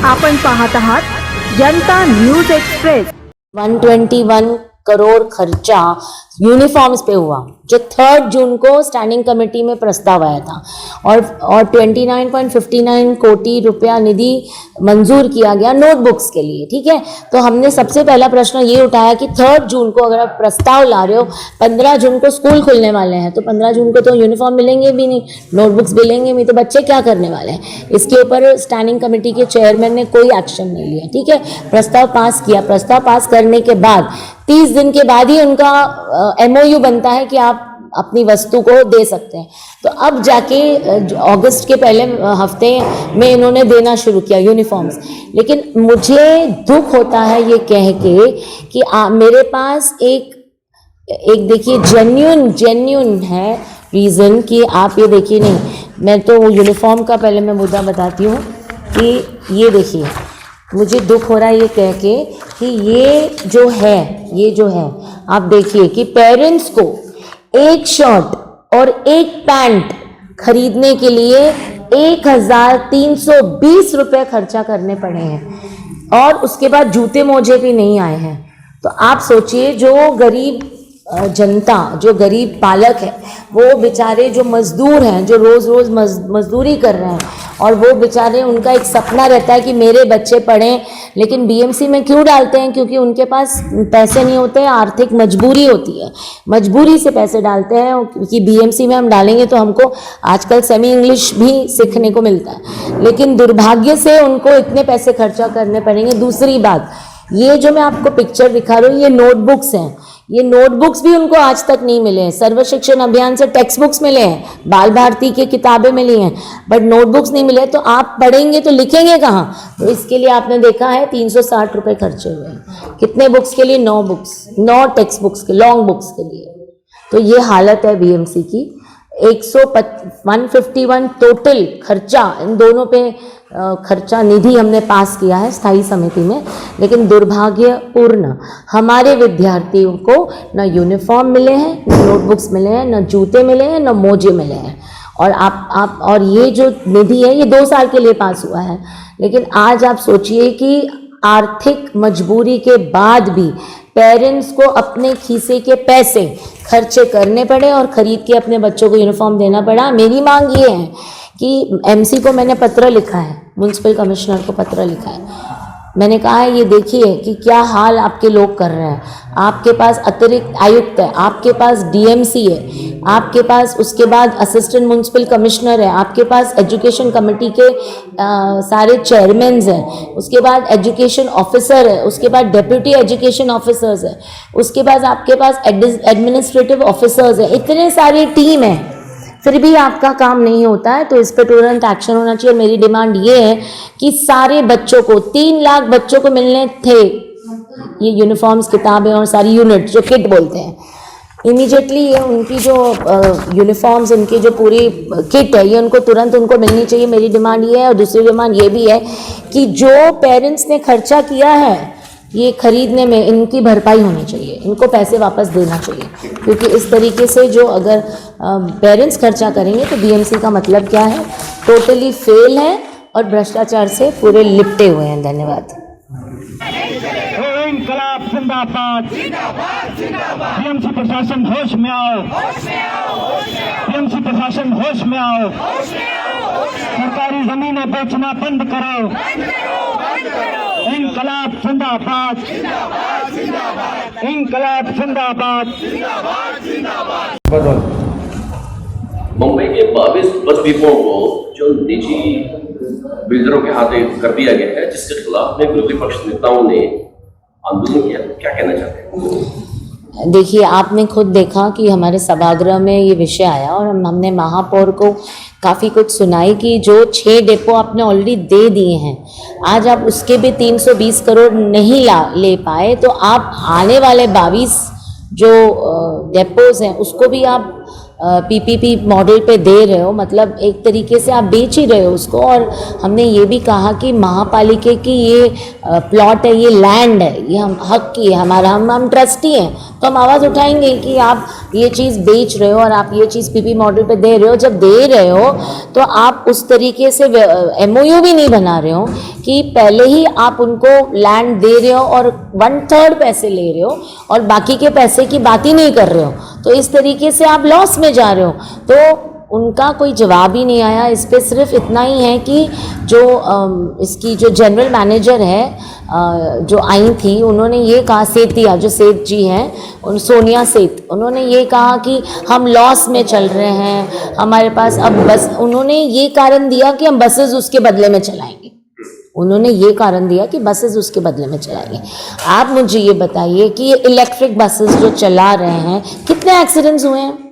आपण पाहत आहात जनता न्यूज एक्सप्रेस। 121 करोड़ खर्चा यूनिफॉर्म्स पे हुआ, जो 3 जून को स्टैंडिंग कमेटी में प्रस्ताव आया था, और 29.59 कोटी रुपया निधि मंजूर किया गया नोटबुक्स के लिए। ठीक है, तो हमने सबसे पहला प्रश्न ये उठाया कि 3 जून को अगर आप प्रस्ताव ला रहे हो, 15 जून को स्कूल खुलने वाले हैं, तो 15 जून को तो यूनिफॉर्म मिलेंगे भी नहीं, नोटबुक्स मिलेंगे भी, तो बच्चे क्या करने वाले हैं। इसके ऊपर स्टैंडिंग कमेटी के चेयरमैन ने कोई एक्शन नहीं लिया। ठीक है, प्रस्ताव पास किया। प्रस्ताव पास करने के बाद 30 दिन के बाद ही उनका MOU बनता है कि आप अपनी वस्तु को दे सकते हैं। तो अब जाके अगस्त के पहले हफ्ते में इन्होंने देना शुरू किया यूनिफॉर्म्स। लेकिन मुझे दुख होता है ये कह के कि मेरे पास एक देखिए जेन्युइन है रीज़न कि आप ये देखिए, नहीं मैं तो यूनिफॉर्म का पहले मैं मुद्दा बताती हूँ कि ये देखिए, मुझे दुख हो रहा है ये कह के कि ये जो है आप देखिए कि पेरेंट्स को एक शर्ट और एक पैंट खरीदने के लिए 1320 रुपये खर्चा करने पड़े हैं, और उसके बाद जूते मोजे भी नहीं आए हैं। तो आप सोचिए, जो गरीब जनता, जो गरीब पालक है, वो बेचारे जो मजदूर हैं, जो रोज़ मजदूरी कर रहे हैं, और वो बेचारे, उनका एक सपना रहता है कि मेरे बच्चे पढ़ें, लेकिन BMC में क्यों डालते हैं? क्योंकि उनके पास पैसे नहीं होते, आर्थिक मजबूरी होती है, मजबूरी से पैसे डालते हैं कि BMC में हम डालेंगे तो हमको आजकल सेमी इंग्लिश भी सीखने को मिलता है, लेकिन दुर्भाग्य से उनको इतने पैसे खर्चा करने पड़ेंगे। दूसरी बात, ये जो मैं आपको पिक्चर दिखा रही हूँ, ये नोटबुक्स हैं, ये नोटबुक्स भी उनको आज तक नहीं मिले हैं। सर्व शिक्षण अभियान से टेक्स्ट बुक्स मिले हैं, बाल भारती की किताबें मिली हैं, बट नोटबुक्स नहीं मिले। तो आप पढ़ेंगे तो लिखेंगे कहाँ? तो इसके लिए आपने देखा है 360 रुपये खर्चे हुए हैं। कितने बुक्स के लिए? 9 बुक्स, 9 टेक्स्ट बुक्स के, लॉन्ग बुक्स के लिए। तो ये हालत है BMC की। 151 टोटल खर्चा इन दोनों पे खर्चा निधि हमने पास किया है स्थायी समिति में, लेकिन दुर्भाग्यपूर्ण हमारे विद्यार्थियों को न यूनिफॉर्म मिले हैं, न नोटबुक्स मिले हैं, न जूते मिले हैं, न मोजे मिले हैं। और आप और ये जो निधि है, ये 2 साल के लिए पास हुआ है, लेकिन आज आप सोचिए कि आर्थिक मजबूरी के बाद भी पेरेंट्स को अपने खीसे के पैसे खर्चे करने पड़े और खरीद के अपने बच्चों को यूनिफॉर्म देना पड़ा। मेरी मांग ये है कि MC को मैंने पत्र लिखा है, म्युनिसिपल कमिश्नर को पत्र लिखा है। मैंने कहा है, ये देखिए कि क्या हाल आपके लोग कर रहे हैं। आपके पास अतिरिक्त आयुक्त है, आपके पास DMC है, आपके पास उसके बाद असिस्टेंट म्युनिसिपल कमिश्नर है, आपके पास एजुकेशन कमेटी के सारे चेयरमैन्स हैं, उसके बाद एजुकेशन ऑफिसर है, उसके बाद डेप्यूटी एजुकेशन ऑफिसर्स है, उसके बाद आपके पास एडमिनिस्ट्रेटिव ऑफिसर्स है। इतने सारी टीम है, फिर भी आपका काम नहीं होता है। तो इस पर तुरंत एक्शन होना चाहिए। और मेरी डिमांड ये है कि सारे बच्चों को, 3 लाख बच्चों को मिलने थे ये यूनिफॉर्म्स, किताबें और सारी यूनिट जो किट बोलते हैं, इमीडिएटली ये उनकी जो यूनिफॉर्म्स, इनकी जो पूरी किट है, ये उनको तुरंत उनको मिलनी चाहिए। मेरी डिमांड ये है। और दूसरी डिमांड ये भी है कि जो पेरेंट्स ने खर्चा किया है ये खरीदने में, इनकी भरपाई होनी चाहिए, इनको पैसे वापस देना चाहिए। क्योंकि इस तरीके से जो अगर पेरेंट्स खर्चा करेंगे तो BMC का मतलब क्या है? टोटली फेल है और भ्रष्टाचार से पूरे लिपटे हुए हैं। धन्यवाद। इंकलाब जिंदाबाद, BMC प्रशासन होश में आओ, BMC प्रशासन होश में आओ, सरकारी जमीनें बेचना बंद करो, इंकलाब जिंदाबाद, इंकलाब जिंदाबाद। मुंबई के 22 बस डिपों को जो निजी बिल्डरों के हाथ कर दिया गया है, जिसके खिलाफ में विरोधी पक्ष नेताओं ने आंदोलन किया, क्या कहना चाहते हैं? देखिए, आपने खुद देखा कि हमारे सभागृह में ये विषय आया और हमने महापौर को काफ़ी कुछ सुनाई कि जो 6 डिपो आपने ऑलरेडी दे दिए हैं, आज आप उसके भी 320 करोड़ नहीं ले पाए, तो आप आने वाले 22 जो डेपोज हैं उसको भी आप PPP मॉडल पे दे रहे हो। मतलब एक तरीके से आप बेच ही रहे हो उसको। और हमने ये भी कहा कि महापालिका की ये प्लॉट है, ये लैंड है, ये हम हक की है, हमारा हम ट्रस्टी हैं, तो हम आवाज़ उठाएंगे कि आप ये चीज़ बेच रहे हो और आप ये चीज़ पीपी मॉडल पे दे रहे हो, जब दे रहे हो तो आप उस तरीके से एमओयू भी नहीं बना रहे हो कि पहले ही आप उनको लैंड दे रहे हो और 1/3 पैसे ले रहे हो और बाकी के पैसे की बात ही नहीं कर रहे हो, तो इस तरीके से आप लॉस में जा रहे हो। तो उनका कोई जवाब ही नहीं आया। इस पे सिर्फ इतना ही है कि जो इसकी जो जनरल मैनेजर है जो आई थी, उन्होंने ये कहा, सेतिया जो सेठ जी हैं, सोनिया सेठ, उन्होंने ये कहा कि हम लॉस में चल रहे हैं, हमारे पास अब बस, उन्होंने ये कारण दिया कि हम बसेस उसके बदले में चलाएंगे। उन्होंने ये कारण दिया कि बसेस उसके बदले में चलाएंगे। आप मुझे ये बताइए कि ये इलेक्ट्रिक बसेस जो चला रहे हैं, कितने एक्सीडेंट्स हुए हैं?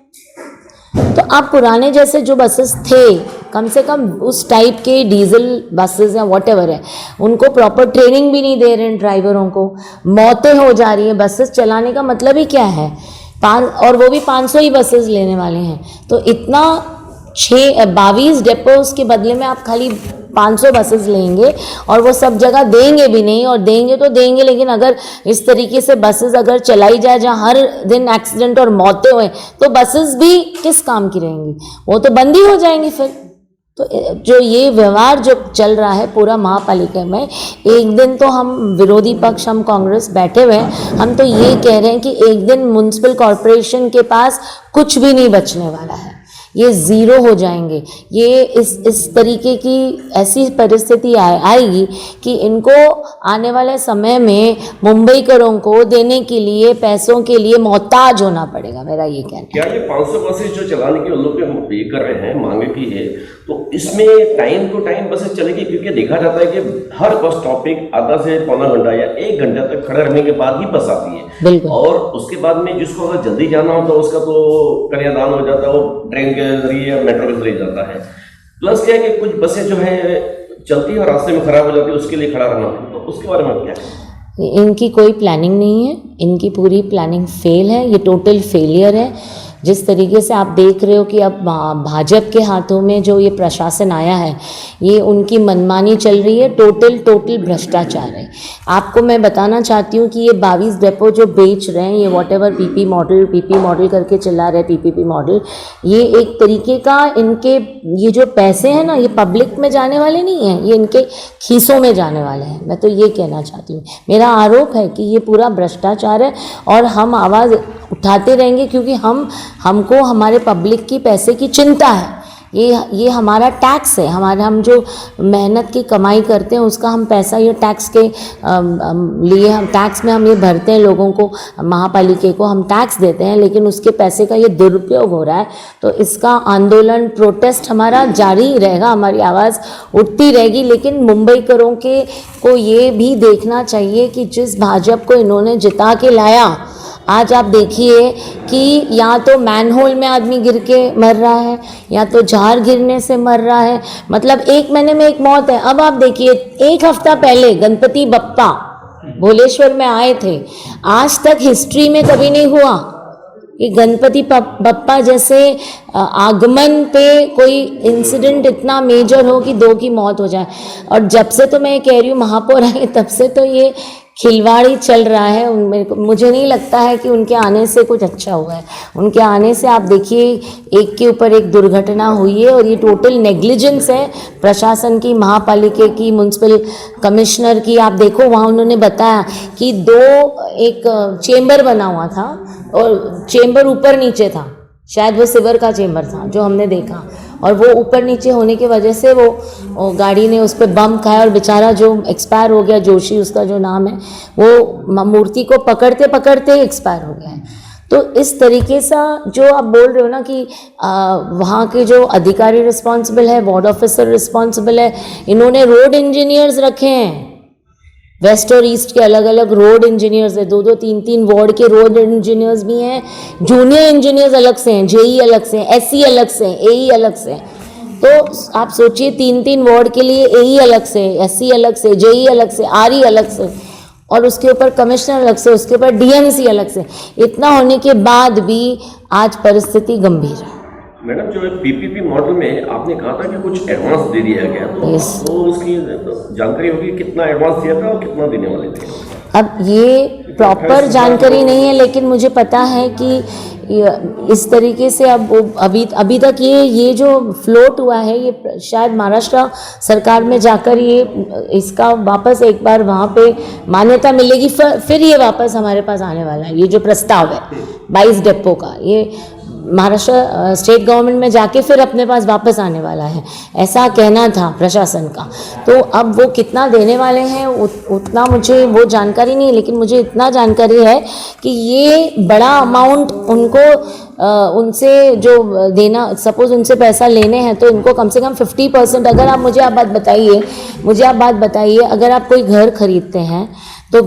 तो आप पुराने जैसे जो बसेस थे, कम से कम उस टाइप के डीजल बसेस या व्हाटएवर है, उनको प्रॉपर ट्रेनिंग भी नहीं दे रहे हैं ड्राइवरों को, मौतें हो जा रही हैं। बसेस चलाने का मतलब ही क्या है? और वो भी 500 ही बसेस लेने वाले हैं, तो इतना 22 डेपोज के बदले में आप खाली 500 बसेस लेंगे और वो सब जगह देंगे भी नहीं, और देंगे तो देंगे, लेकिन अगर इस तरीके से बसेस अगर चलाई जाए जहाँ हर दिन एक्सीडेंट और मौतें हुए, तो बसेस भी किस काम की रहेंगी? वो तो बंद ही हो जाएंगी फिर। तो जो ये व्यवहार जो चल रहा है पूरा महापालिका में, एक दिन तो हम विरोधी पक्ष, हम कांग्रेस बैठे हुए हैं, हम तो ये कह रहे हैं कि एक दिन म्युनिसिपल कॉरपोरेशन के पास कुछ भी नहीं बचने वाला है, ये ज़ीरो हो जाएंगे। ये इस तरीके की ऐसी परिस्थिति आएगी कि इनको आने वाले समय में मुंबईकरों को देने के लिए, पैसों के लिए मोहताज होना पड़ेगा, मेरा ये कहना है। क्या ये 500 बसेस जो चलाने के लोग ये कर रहे हैं, मांगे की है, तो इसमें टाइम टू टाइम बसेस चलेगी? क्योंकि देखा जाता है कि हर बस स्टॉपिंग आधा से पौना घंटा या 1 घंटा तक खड़े रहने के बाद ही बस आती है, और उसके बाद में जिसको अगर जल्दी जाना हो तो उसका तो कन्यादान हो जाता है, वो ट्रेन के जरिए या मेट्रो के जरिए जाता है। प्लस क्या है कि कुछ बसें जो है चलती है और रास्ते में खराब हो जाती है, उसके लिए खड़ा रहना है, तो उसके बारे में क्या है? इनकी कोई प्लानिंग नहीं है, इनकी पूरी प्लानिंग फेल है, ये टोटल फेलियर है। जिस तरीके से आप देख रहे हो कि अब भाजपा के हाथों में जो ये प्रशासन आया है, ये उनकी मनमानी चल रही है, टोटल भ्रष्टाचार है। आपको मैं बताना चाहती हूँ कि ये 22 डेपो जो बेच रहे हैं, ये व्हाटएवर पीपी मॉडल करके चला रहे, पीपीपी मॉडल, ये एक तरीके का, इनके ये जो पैसे हैं ना, ये पब्लिक में जाने वाले नहीं हैं, ये इनके खीसों में जाने वाले हैं। मैं तो ये कहना चाहती हूँ, मेरा आरोप है कि ये पूरा भ्रष्टाचार है, और हम आवाज़ उठाते रहेंगे क्योंकि हमको हमारे पब्लिक की पैसे की चिंता है। ये हमारा टैक्स है, हम जो मेहनत की कमाई करते हैं उसका हम पैसा, ये टैक्स के लिए हम टैक्स में हम ये भरते हैं, लोगों को, महापालिका को हम टैक्स देते हैं, लेकिन उसके पैसे का ये दुरुपयोग हो रहा है। तो इसका आंदोलन, प्रोटेस्ट हमारा जारी रहेगा, हमारी आवाज़ उठती रहेगी। लेकिन मुंबईकरों को ये भी देखना चाहिए कि जिस भाजपा को इन्होंने जिता के लाया, आज आप देखिए कि या तो मैनहोल में आदमी गिर के मर रहा है, या तो झाड़ गिरने से मर रहा है, मतलब 1 महीने में 1 मौत है। अब आप देखिए, 1 हफ्ता पहले गणपति बप्पा भोलेश्वर में आए थे, आज तक हिस्ट्री में कभी नहीं हुआ कि गणपति बप्पा जैसे आगमन पे कोई इंसिडेंट इतना मेजर हो कि 2 की मौत हो जाए। और जब से तो मैं कह रही हूँ महापौर आई, तब से तो ये खिलवाड़ ही चल रहा है। मुझे नहीं लगता है कि उनके आने से कुछ अच्छा हुआ है। उनके आने से आप देखिए, एक के ऊपर एक दुर्घटना हुई है, और ये टोटल नेग्लिजेंस है प्रशासन की, महापालिका की, म्युनिसिपल कमिश्नर की। आप देखो, वहाँ उन्होंने बताया कि एक चेंबर बना हुआ था, और चेंबर ऊपर नीचे था, शायद वो सिवर का चेंबर था जो हमने देखा, और वो ऊपर नीचे होने की वजह से वो गाड़ी ने उस पर बम खाया, और बेचारा जो एक्सपायर हो गया, जोशी उसका जो नाम है, वो मूर्ति को पकड़ते पकड़ते एक्सपायर हो गया है। तो इस तरीके से जो आप बोल रहे हो ना कि वहाँ के जो अधिकारी रिस्पॉन्सिबल है, वार्ड ऑफिसर रिस्पॉन्सिबल है, इन्होंने रोड इंजीनियर्स रखे हैं, वेस्ट और ईस्ट के अलग अलग रोड इंजीनियर्स है, 2-2, 3-3 वार्ड के रोड इंजीनियर्स भी हैं, जूनियर इंजीनियर्स अलग से हैं, जेई अलग से हैं, एसई अलग से हैं, एई अलग से हैं। तो आप सोचिए, 3-3 वार्ड के लिए एई अलग से, एसई अलग से, जेई अलग से, आरई अलग से, और उसके ऊपर कमिश्नर अलग से, उसके ऊपर डीएमसी अलग से। इतना होने के बाद भी आज परिस्थिति गंभीर है। मैडम, जो पीपीपी मॉडल में आपने कहा था कि कुछ एडवांस दे दिया गया, तो उसकी जानकारी होगी कितना एडवांस दिया था और कितना देने वाले थे? अब ये प्रॉपर जानकारी नहीं है, लेकिन मुझे पता है कि इस तरीके से अब अभी तक ये जो फ्लोट हुआ है, ये शायद महाराष्ट्र सरकार में जाकर ये इसका वापस एक बार वहाँ पे मान्यता मिलेगी, फिर ये वापस हमारे पास आने वाला है। ये जो प्रस्ताव है 22 डिपो का, ये महाराष्ट्र स्टेट गवर्नमेंट में जाके फिर अपने पास वापस आने वाला है, ऐसा कहना था प्रशासन का। तो अब वो कितना देने वाले हैं उतना मुझे वो जानकारी नहीं है, लेकिन मुझे इतना जानकारी है कि ये बड़ा अमाउंट उनको उनसे जो देना, सपोज उनसे पैसा लेने हैं तो इनको कम से कम 50%, अगर आप मुझे आप बात बताइए, अगर आप कोई घर खरीदते हैं तो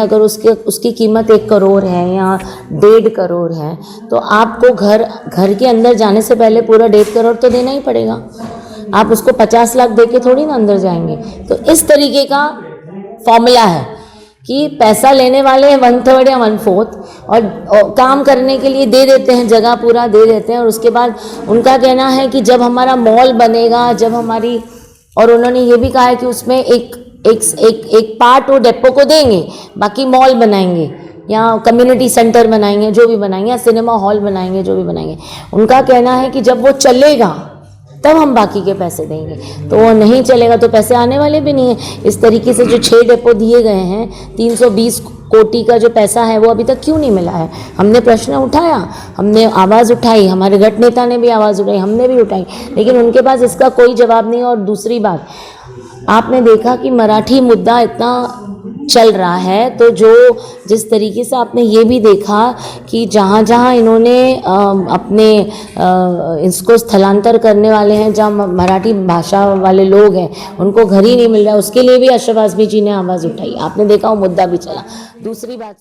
अगर उसकी कीमत 1 करोड़ है या 1.5 करोड़ है, तो आपको घर के अंदर जाने से पहले पूरा 1.5 करोड़ तो देना ही पड़ेगा। आप उसको 50 लाख दे के थोड़ी ना अंदर जाएंगे। तो इस तरीके का फॉर्मूला है कि पैसा लेने वाले हैं 1/3 या 1/4 और काम करने के लिए दे देते हैं, जगह पूरा दे देते हैं, और उसके बाद उनका कहना है कि जब हमारा मॉल बनेगा, और उन्होंने ये भी कहा है कि उसमें एक पार्ट वो डेपो को देंगे, बाकी मॉल बनाएंगे या कम्युनिटी सेंटर बनाएंगे, जो भी बनाएंगे, या सिनेमा हॉल बनाएंगे, जो भी बनाएंगे। उनका कहना है कि जब वो चलेगा तब हम बाकी के पैसे देंगे, तो वो नहीं चलेगा तो पैसे आने वाले भी नहीं है। इस तरीके से जो 6 डेपो दिए गए हैं, 320 कोटी का जो पैसा है वो अभी तक क्यों नहीं मिला है? हमने प्रश्न उठाया, हमने आवाज़ उठाई, हमारे गट नेता ने भी आवाज़ उठाई, हमने भी उठाई, लेकिन उनके पास इसका कोई जवाब नहीं। और दूसरी बात, आपने देखा कि मराठी मुद्दा इतना चल रहा है, तो जिस तरीके से आपने ये भी देखा कि जहाँ जहाँ इन्होंने अपने इसको स्थलांतर करने वाले हैं, जहाँ मराठी भाषा वाले लोग हैं, उनको घर ही नहीं मिल रहा, उसके लिए भी अशरफ आज़मी जी ने आवाज़ उठाई। आपने देखा वो मुद्दा भी चला। दूसरी बात